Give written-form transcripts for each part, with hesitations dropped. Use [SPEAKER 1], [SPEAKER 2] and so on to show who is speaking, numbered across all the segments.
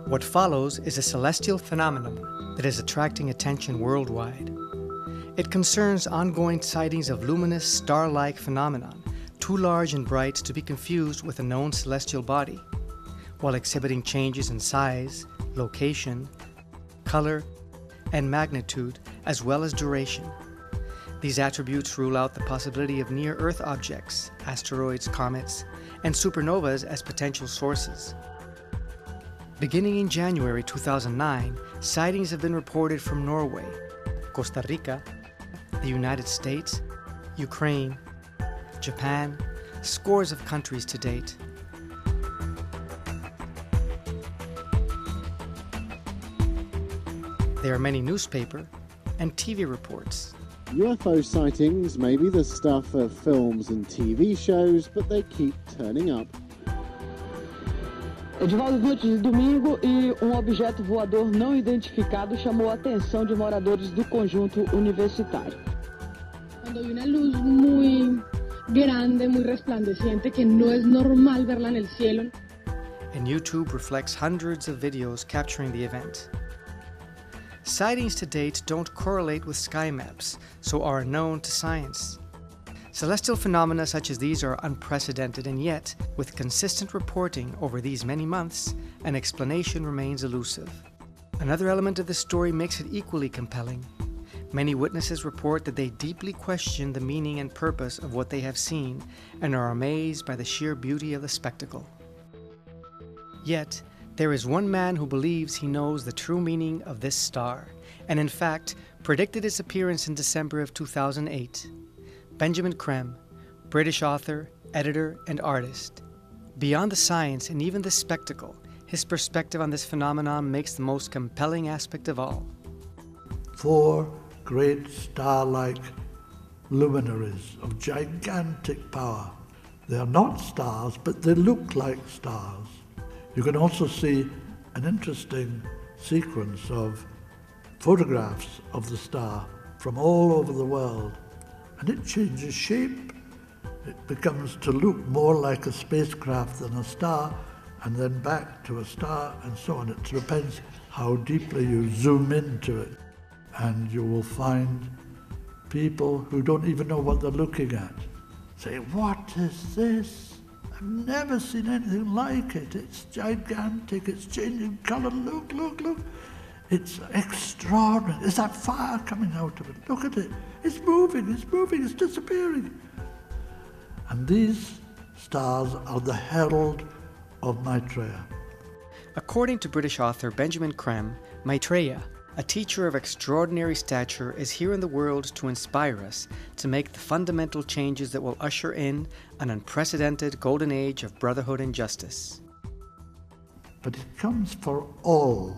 [SPEAKER 1] What follows is a celestial phenomenon that is attracting attention worldwide. It concerns ongoing sightings of luminous star-like phenomenon, too large and bright to be confused with a known celestial body, while exhibiting changes in size, location, color, and magnitude, as well as duration. These attributes rule out the possibility of near-Earth objects, asteroids, comets, and supernovas as potential sources. Beginning in January 2009, sightings have been reported from Norway, Costa Rica, the United States, Ukraine, Japan, scores of countries to date. There are many newspaper and TV reports.
[SPEAKER 2] UFO sightings may be the stuff of films and TV shows, but they keep turning up.
[SPEAKER 3] É de volta noites de domingo e objeto voador não identificado chamou a atenção de moradores do conjunto universitário.
[SPEAKER 4] Cuando hay una luz muy grande, muy resplandeciente, que no es normal verla en el cielo.
[SPEAKER 1] And YouTube reflects hundreds of videos capturing the event. Sightings to date don't correlate with sky maps, so are unknown to science. Celestial phenomena such as these are unprecedented, and yet, with consistent reporting over these many months, an explanation remains elusive. Another element of the story makes it equally compelling. Many witnesses report that they deeply question the meaning and purpose of what they have seen and are amazed by the sheer beauty of the spectacle. Yet, there is one man who believes he knows the true meaning of this star, and in fact, predicted its appearance in December of 2008. Bendžamina Krema, British author, editor, and artist. Beyond the science and even the spectacle, his perspective on this phenomenon makes the most compelling aspect of all.
[SPEAKER 5] 4 great star-like luminaries of gigantic power. They are not stars, but they look like stars. You can also see an interesting sequence of photographs of the star from all over the world. And it changes shape. It becomes to look more like a spacecraft than a star, and then back to a star, and so on. It depends how deeply you zoom into it. And you will find people who don't even know what they're looking at say, "What is this? I've never seen anything like it. It's gigantic, it's changing colour. Look, look, look. It's extraordinary. Is that fire coming out of it? Look at it. It's moving, it's disappearing." And these stars are the herald of Maitrejine.
[SPEAKER 1] According to British author Bendžamina Krema, Maitrejine, a teacher of extraordinary stature, is here in the world to inspire us to make the fundamental changes that will usher in an unprecedented golden age of brotherhood and justice.
[SPEAKER 5] But it comes for all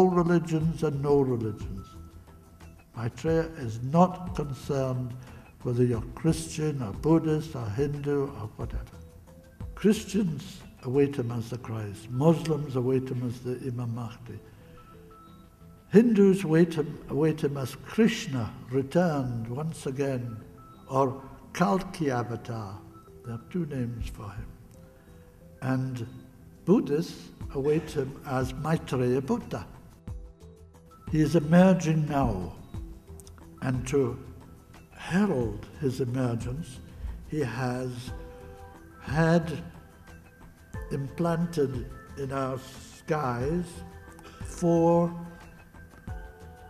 [SPEAKER 5] religions and no religions. Maitrejine is not concerned whether you're Christian or Buddhist or Hindu or whatever. Christians await him as the Christ. Muslims await him as the Imam Mahdi. Hindus await him as Krishna returned once again, or Kalki Avatar. There are 2 names for him. And Buddhists await him as Maitrejine Buddha. He is emerging now, and to herald his emergence, he has had implanted in our skies 4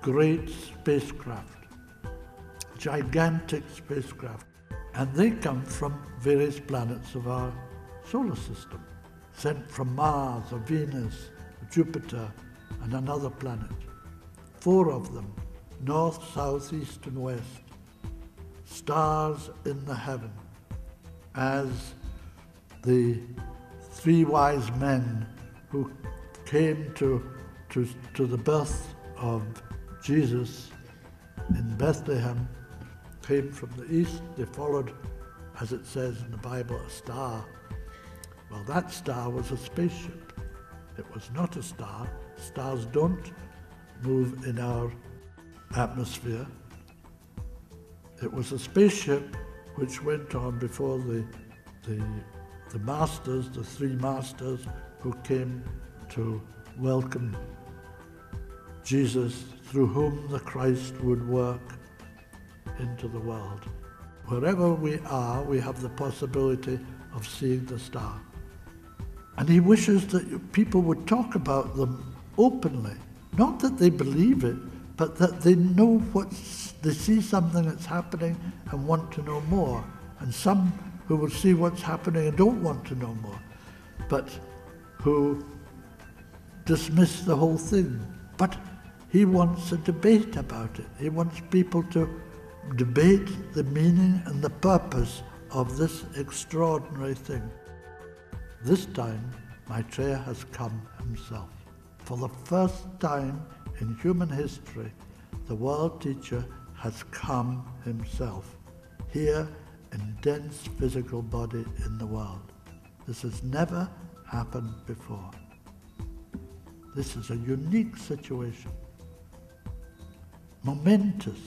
[SPEAKER 5] great spacecraft, gigantic spacecraft, and they come from various planets of our solar system, sent from Mars or Venus, or Jupiter, and another planet. 4 of them, north, south, east, and west, stars in the heaven, as the 3 wise men who came to the birth of Jesus in Bethlehem came from the east. They followed, as it says in the Bible, a star. Well, that star was a spaceship. It was not a star. Stars don't move in our atmosphere. It was a spaceship which went on before the masters, the 3 masters who came to welcome Jesus, through whom the Christ would work into the world. Wherever we are, we have the possibility of seeing the star. And he wishes that people would talk about them openly. Not that they believe it, but that they know they see something that's happening and want to know more. And some who will see what's happening and don't want to know more, but who dismiss the whole thing. But he wants a debate about it. He wants people to debate the meaning and the purpose of this extraordinary thing. This time, Maitreya has come himself. For the first time in human history, the world teacher has come himself, here in dense physical body in the world. This has never happened before. This is a unique situation, momentous.